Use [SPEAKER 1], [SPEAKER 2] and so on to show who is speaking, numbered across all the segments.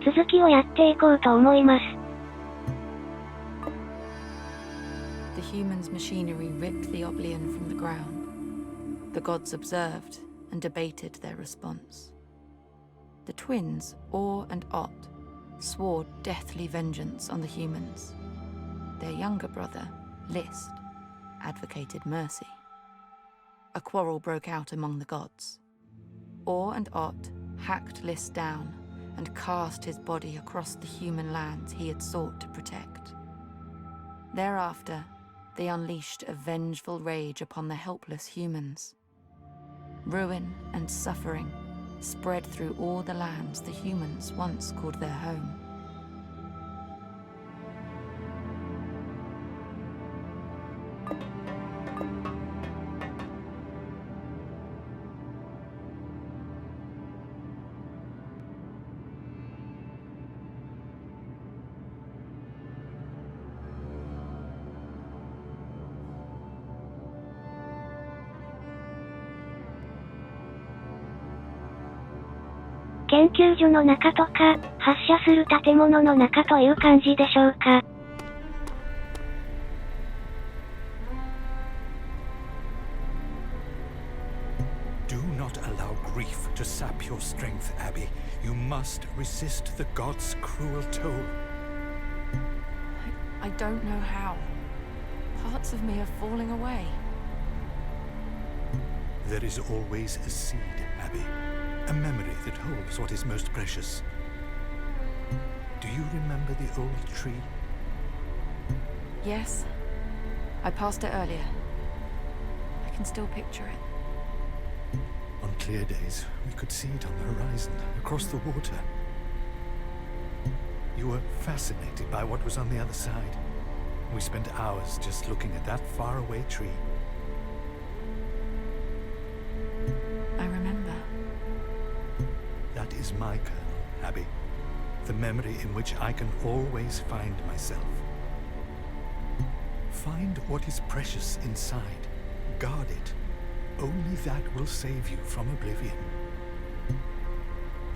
[SPEAKER 1] 続きをやっていこうと思います。
[SPEAKER 2] The humans' machinery ripped the oblivion from the ground. The gods observed and debated their response. The twins, Or and Ot, swore deathly vengeance on the humans. Their younger brother, List, advocated mercy. A quarrel broke out among the gods. Or and Ot hacked List down and cast his body across the human lands he had sought to protect. Thereafter, they unleashed a vengeful rage upon the helpless humans. Ruin and suffering spread through all the lands the humans once called their home.
[SPEAKER 1] 「研究所の中とか、発射する建物の中という感じでしょうか。
[SPEAKER 3] Do not allow grief to sap your strength, Abby. You must resist the gods' cruel toll.
[SPEAKER 2] I don't know how. Parts of me are falling away.
[SPEAKER 3] There is always a seed, Abby. A memory that holds what is most precious. Do you remember the old tree?
[SPEAKER 2] Yes. I passed it earlier. I can still picture it.
[SPEAKER 3] On clear days, we could see it on the horizon, across the water. You were fascinated by what was on the other side. We spent hours just looking at that faraway tree.
[SPEAKER 2] I remember.
[SPEAKER 3] That is my kernel, Abby. The memory in which I can always find myself. Find what is precious inside. Guard it. Only that will save you from oblivion.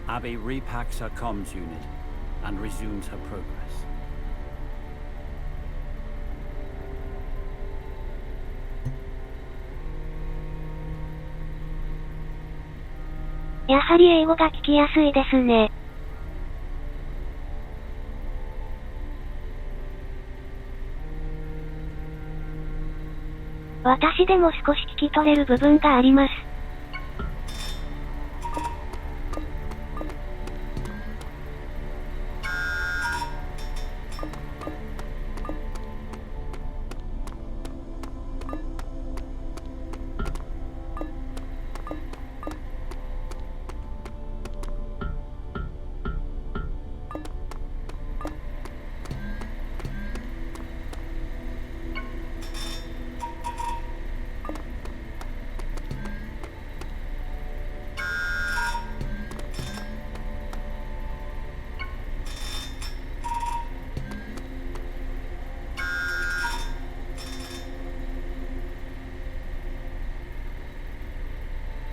[SPEAKER 4] Abby repacks her comms unit and resumes her progress.
[SPEAKER 1] 「やはり英語が聞きやすいですね。私でも少し聞き取れる部分があります。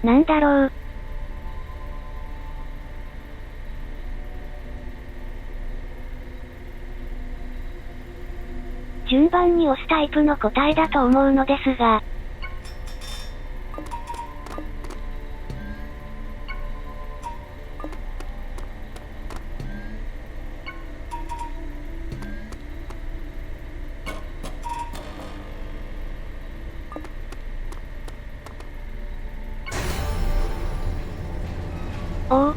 [SPEAKER 1] なんだろう。順番に押すタイプの答えだと思うのですが。おお。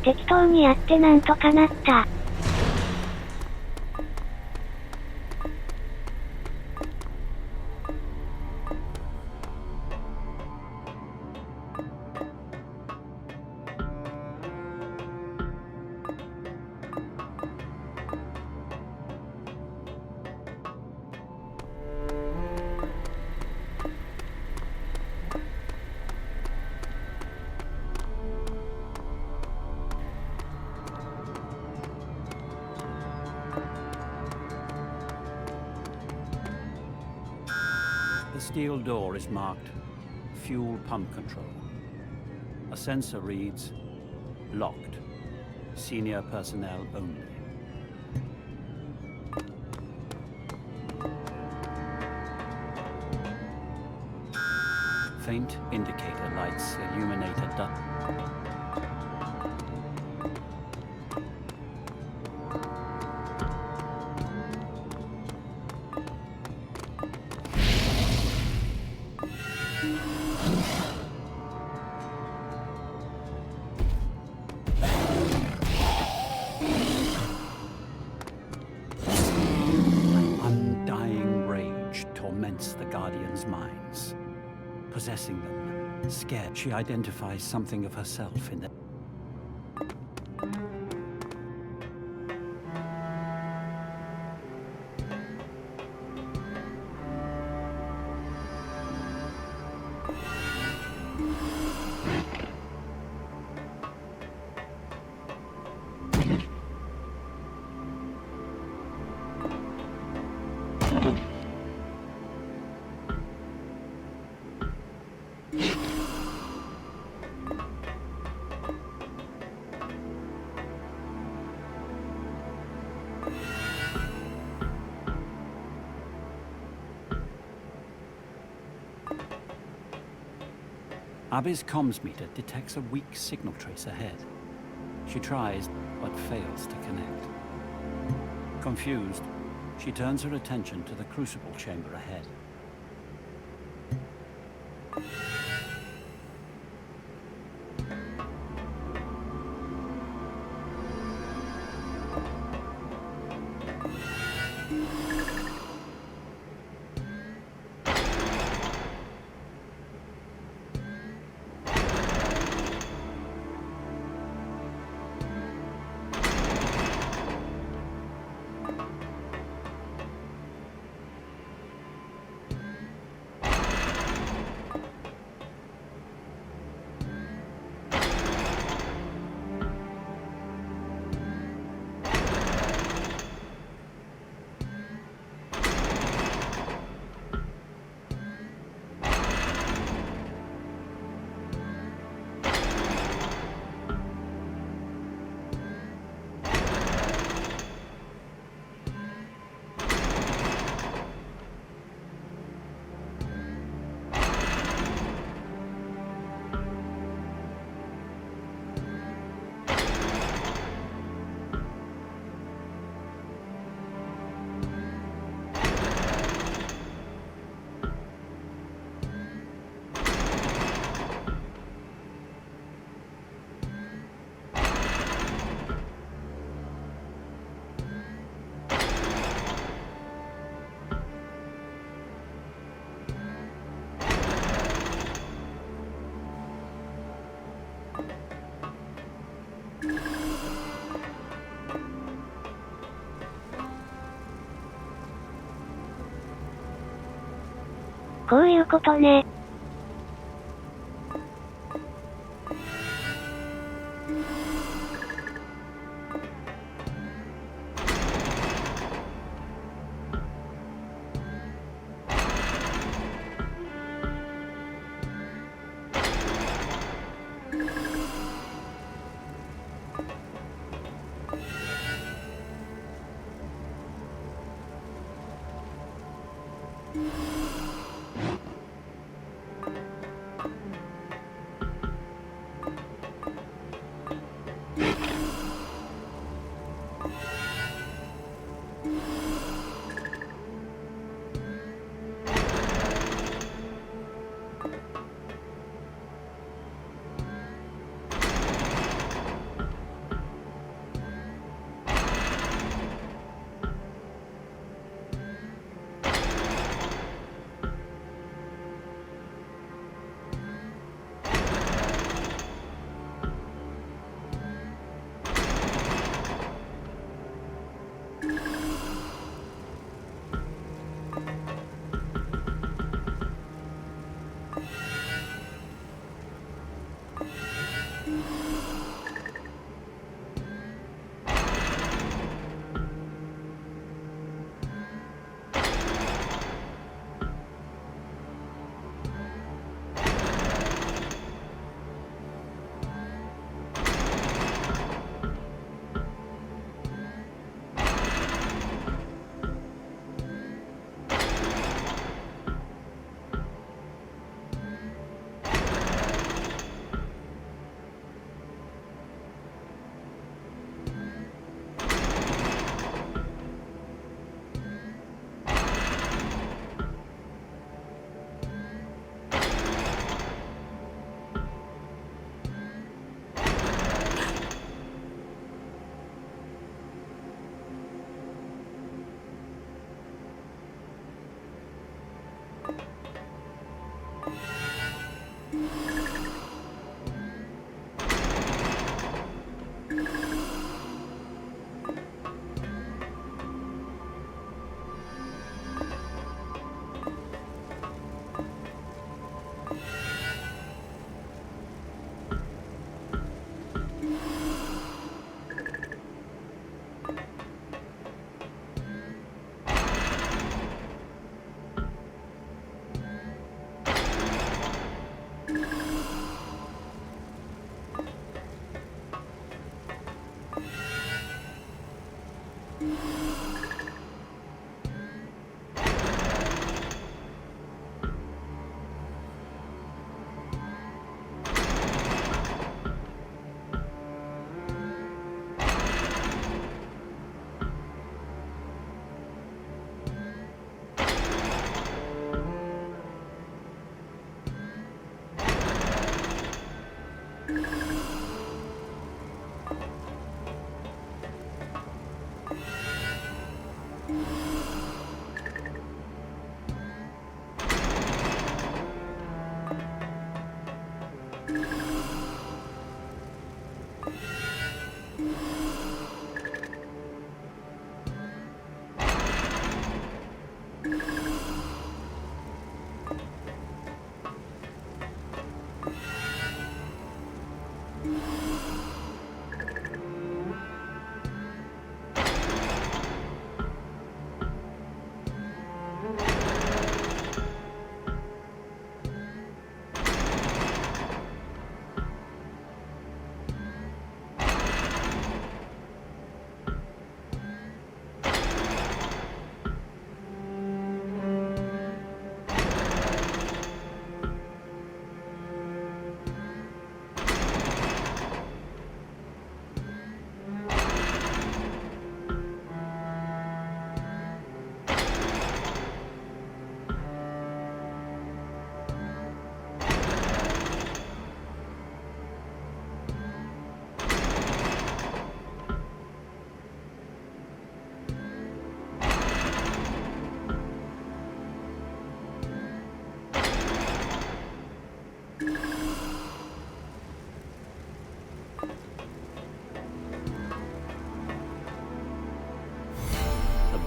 [SPEAKER 1] 適当にやってなんとかなった。
[SPEAKER 4] The steel door is marked Fuel Pump Control. A sensor reads, locked. Senior personnel only. Faint indicator lights illuminate a undying rage torments the Guardian's minds. Possessing them, scared, she identifies something of herself in the... Abby's comms meter detects a weak signal trace ahead. She tries, but fails to connect. Confused, she turns her attention to the crucible chamber ahead.
[SPEAKER 1] こういうことね。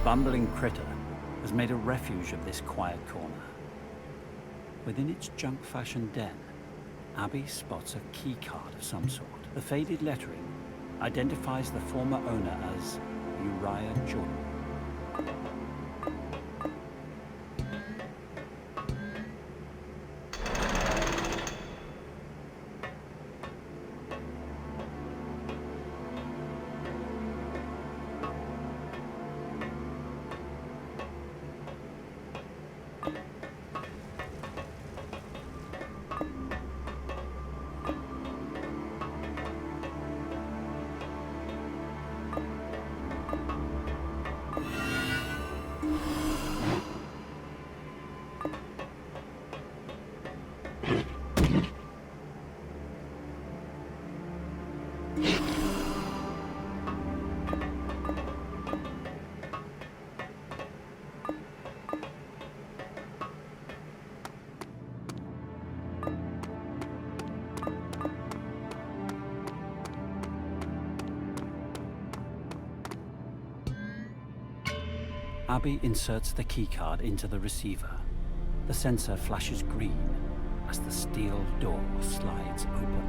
[SPEAKER 4] bumbling critter has made a refuge of this quiet corner. Within its junk-fashioned den, Abby spots a key card of some sort. The faded lettering identifies the former owner as Uriah Jordan. Abby inserts the keycard into the receiver. The sensor flashes green as the steel door slides open.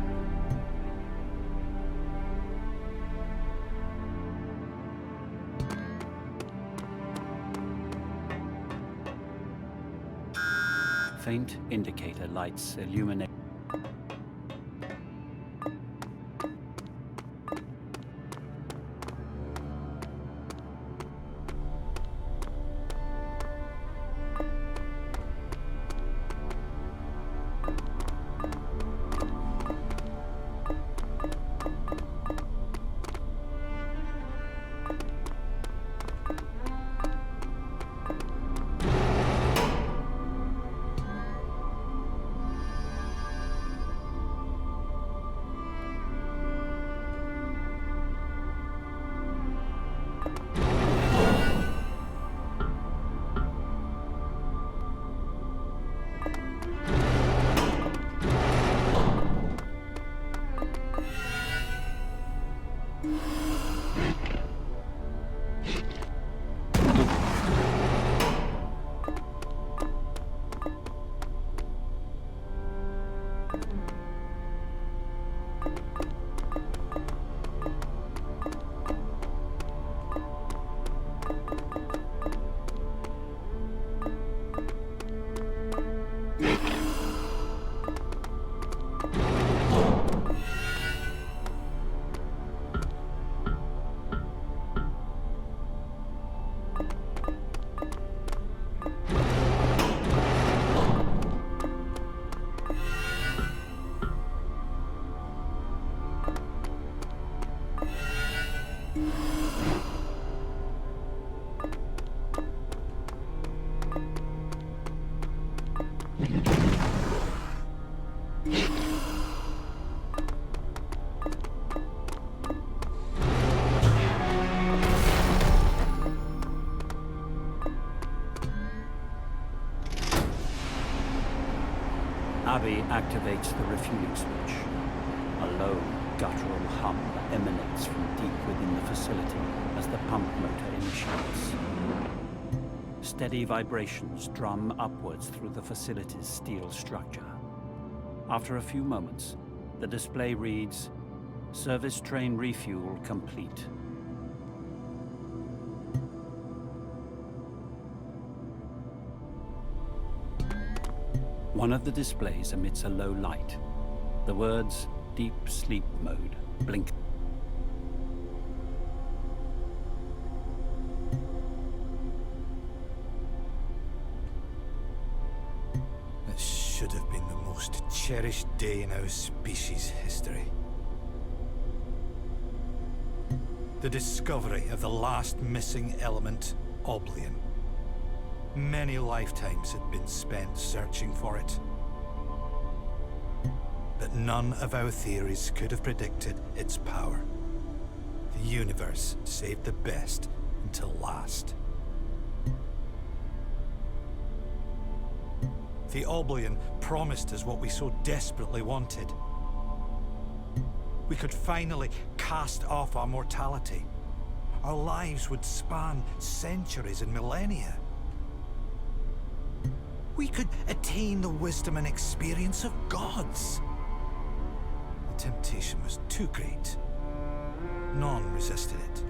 [SPEAKER 4] Faint indicator lights illuminate. Abby activates the refueling switch. A low, guttural hum emanates from deep within the facility as the pump motor initiates. Steady vibrations drum upwards through the facility's steel structure. After a few moments, the display reads, "Service train refuel complete." One of the displays emits a low light. The words "Deep Sleep Mode" blink.
[SPEAKER 3] It should have been the most cherished day in our species' history. The discovery of the last missing element, Oblivion. Many lifetimes had been spent searching for it. But none of our theories could have predicted its power. The universe saved the best until last. The Oblivion promised us what we so desperately wanted. We could finally cast off our mortality. Our lives would span centuries and millennia. We could attain the wisdom and experience of gods. The temptation was too great. None resisted it.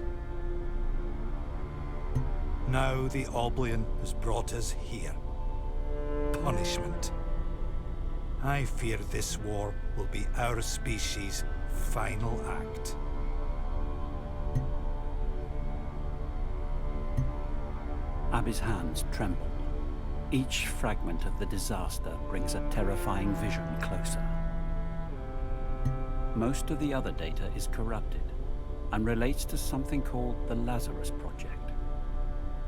[SPEAKER 3] Now the Oblivion has brought us here. Punishment. I fear this war will be our species' final act.
[SPEAKER 4] Abby's hands tremble. Each fragment of the disaster brings a terrifying vision closer. Most of the other data is corrupted and relates to something called the Lazarus Project.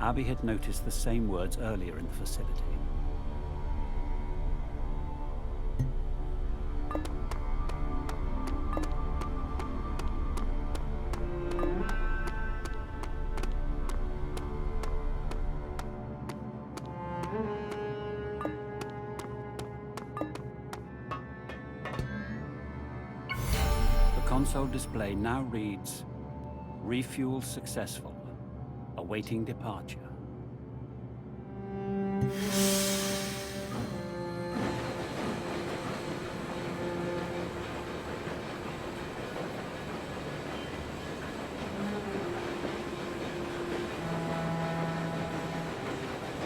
[SPEAKER 4] Abby had noticed the same words earlier in the facility. The console display now reads, "Refuel successful. Awaiting departure."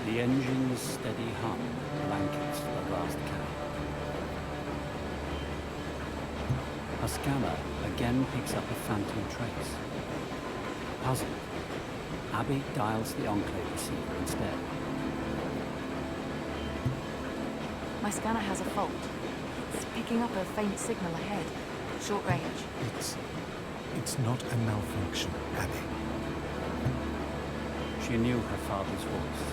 [SPEAKER 4] The engine's steady hum blankets the vast cabin. A scanner again picks up a phantom trace. Puzzled, Abby dials the Enclave receiver instead.
[SPEAKER 2] My scanner has a fault. It's picking up a faint signal ahead. Short range.
[SPEAKER 3] It's not a malfunction, Abby.
[SPEAKER 4] She knew her father's voice.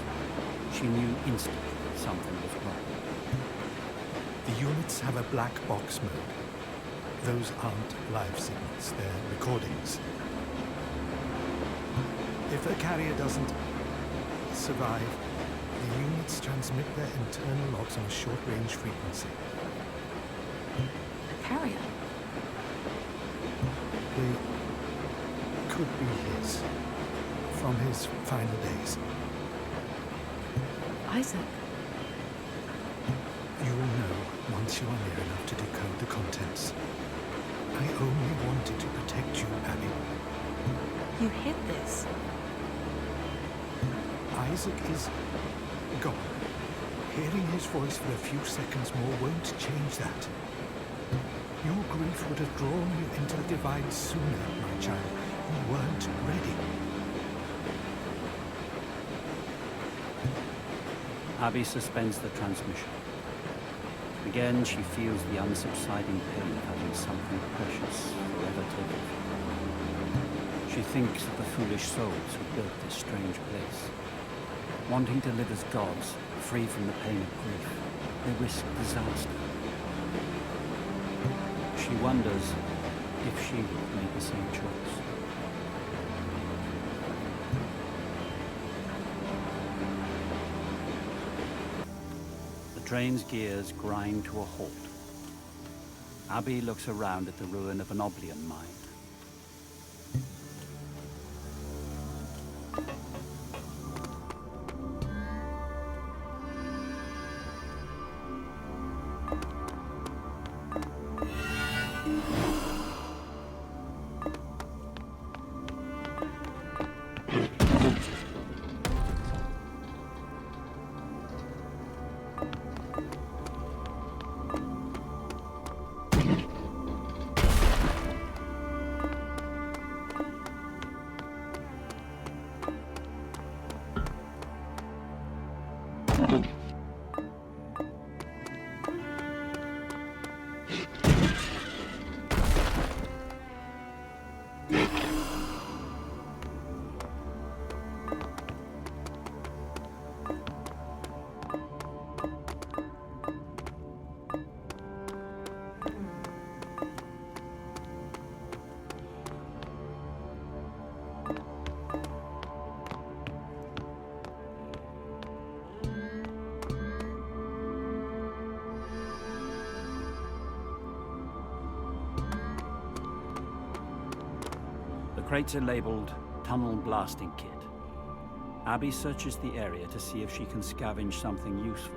[SPEAKER 4] She knew instantly something was wrong.
[SPEAKER 3] The units have a black box mode. Those aren't live signals, they're recordings. If a carrier doesn't survive, the units transmit their internal logs on a short-range frequency.
[SPEAKER 2] A carrier?
[SPEAKER 3] They could be his, from his final days.
[SPEAKER 2] Isaac.
[SPEAKER 3] You will know once you are near enough to decode the contents. I only wanted to protect you, Abby.
[SPEAKER 2] You hid this.
[SPEAKER 3] Isaac is gone. Hearing his voice for a few seconds more won't change that. Your grief would have drawn you into the divide sooner, my child. You weren't ready.
[SPEAKER 4] Abby suspends the transmission. Again, she feels the unsubsiding pain of having something precious forever taken from her. She thinks of the foolish souls who built this strange place. Wanting to live as gods, free from the pain of grief, they risk disaster. She wonders if she would make the same choice. The train's gears grind to a halt. Abby looks around at the ruin of an Oblian mine. The crates are labeled Tunnel Blasting Kit. Abby searches the area to see if she can scavenge something useful.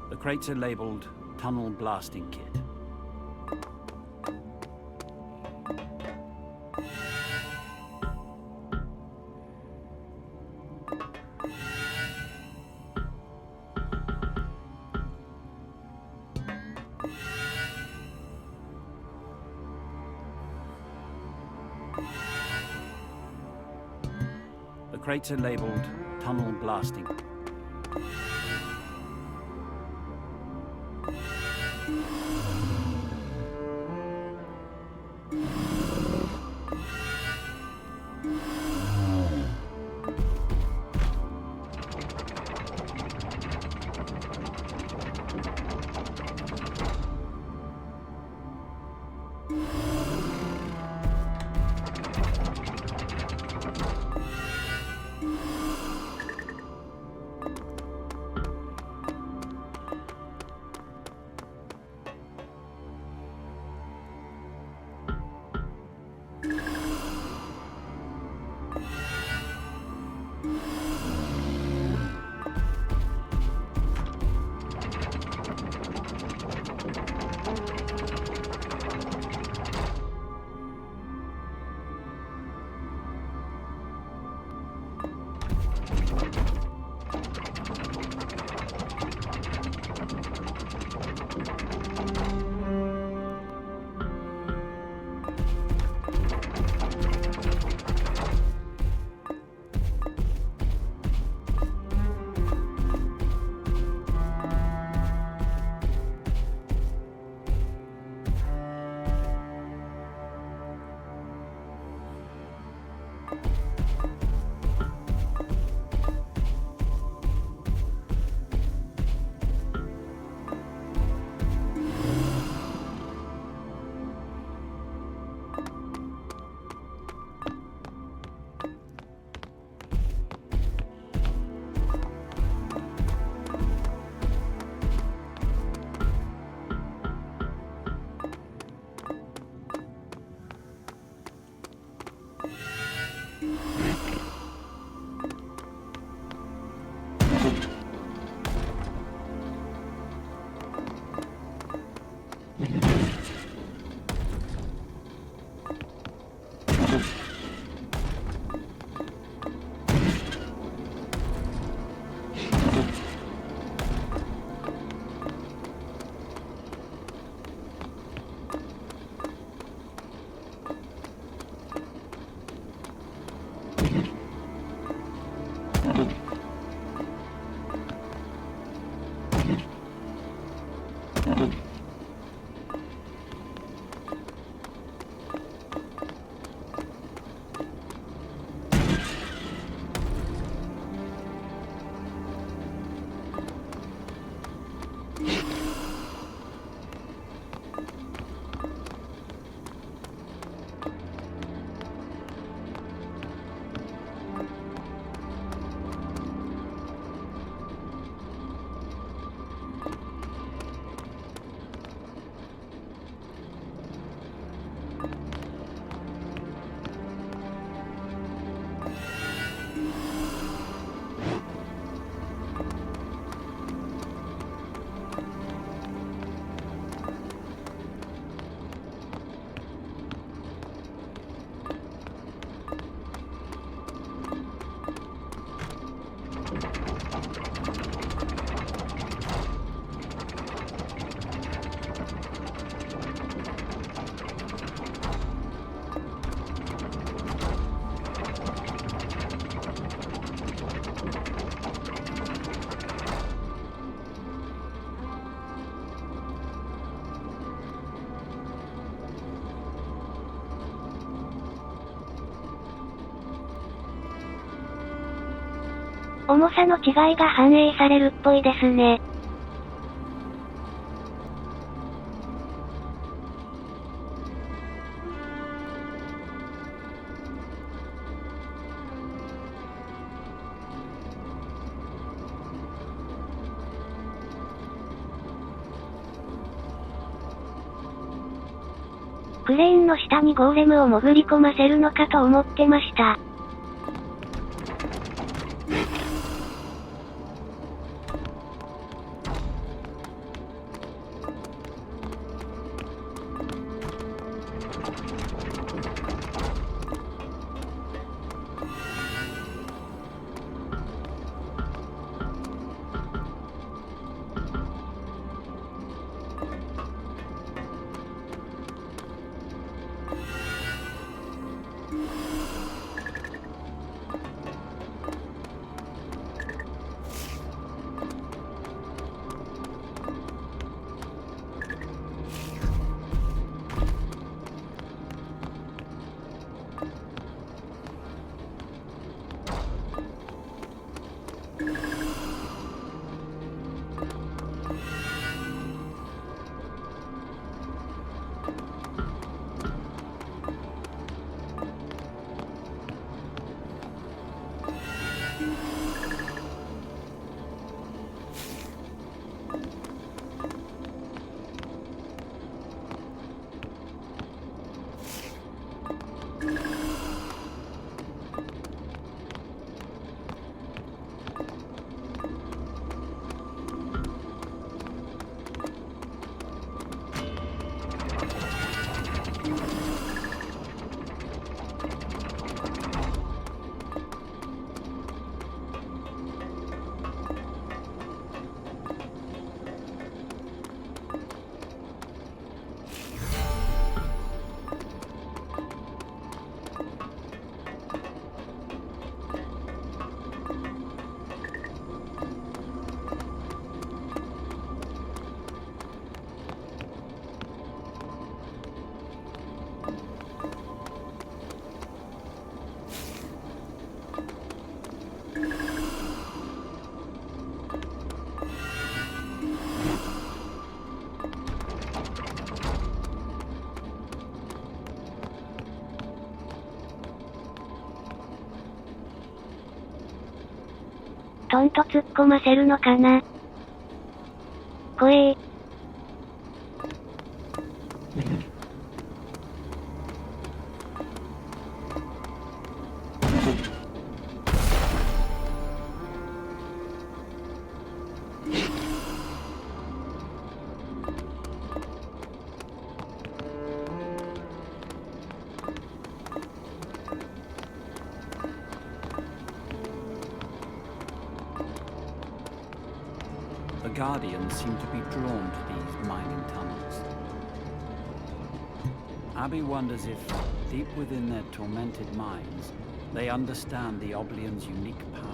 [SPEAKER 4] The crates are labeled Tunnel Blasting Kit. The crates are labeled Tunnel Blasting.
[SPEAKER 1] 重さの違いが反映されるっぽいですね。クレーンの下にゴーレムを潜り込ませるのかと思ってました。トンと突っ込ませるのかな。怖え。
[SPEAKER 4] The Guardians seem to be drawn to these mining tunnels. Abby wonders if, deep within their tormented minds, they understand the Oblion's unique power.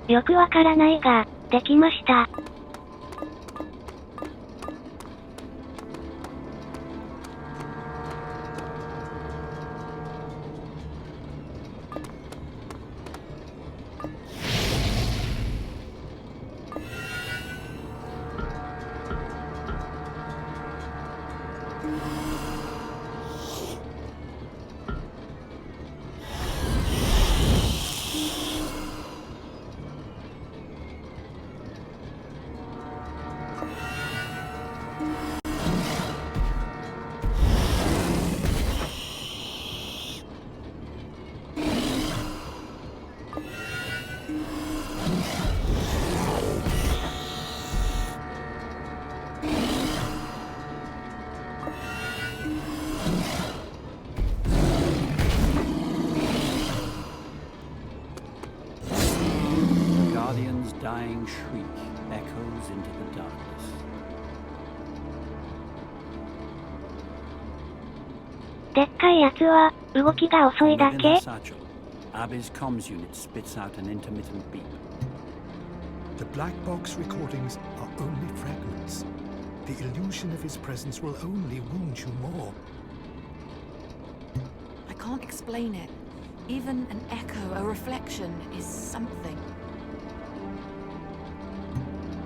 [SPEAKER 1] よくわからないが、できました。Dying shriek echoes into the darkness. でっかいやつは、動きが遅いだけ？
[SPEAKER 4] Within the satchel, Abby's comms unit spits out an intermittent beep.
[SPEAKER 3] The black box recordings are only fragments. The illusion of his presence will only wound you more.
[SPEAKER 2] I can't explain it. Even an echo, a reflection, is something.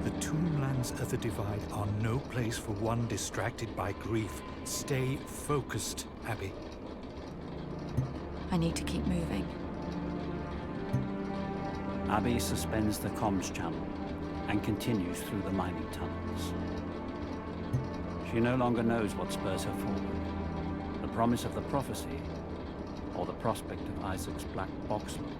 [SPEAKER 3] The Tomblands of the Divide are no place for one distracted by grief. Stay focused, Abby.
[SPEAKER 2] I need to keep moving.
[SPEAKER 4] Abby suspends the comms channel and continues through the mining tunnels. She no longer knows what spurs her forward, the promise of the prophecy or the prospect of Isaac's black box logs.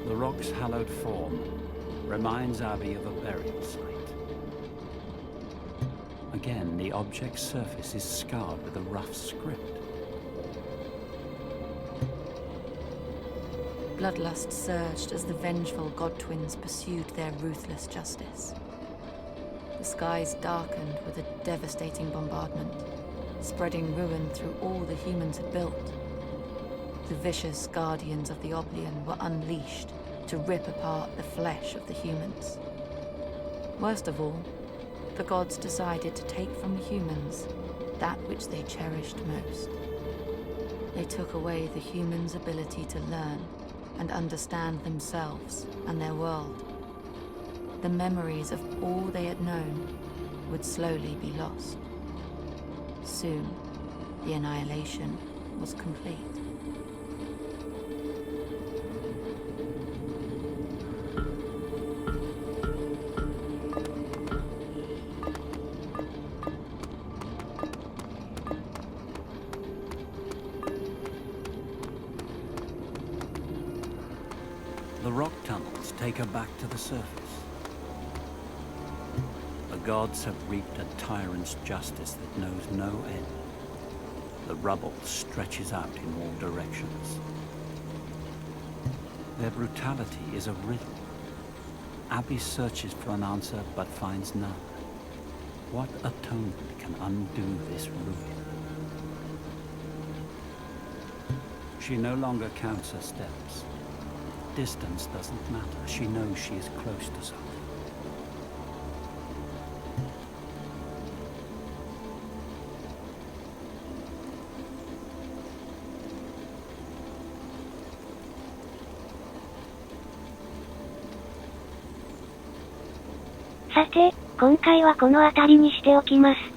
[SPEAKER 4] The rock's hallowed form reminds Abby of a burial site. Again, the object's surface is scarred with a rough script.
[SPEAKER 2] Bloodlust surged as the vengeful god twins pursued their ruthless justice. The skies darkened with a devastating bombardment, spreading ruin through all the humans had built. The vicious guardians of the Oblion were unleashed to rip apart the flesh of the humans. Worst of all, the gods decided to take from the humans that which they cherished most. They took away the humans' ability to learn and understand themselves and their world. The memories of all they had known would slowly be lost. Soon, the annihilation was complete.
[SPEAKER 4] The rock tunnels take her back to the surface. The gods have reaped a tyrant's justice that knows no end. The rubble stretches out in all directions. Their brutality is a riddle. Abby searches for an answer but finds none. What atonement can undo this ruin? She no longer counts her steps. Distance doesn't matter. She knows she is close to something.
[SPEAKER 1] さて、今回はこの辺りにしておきます。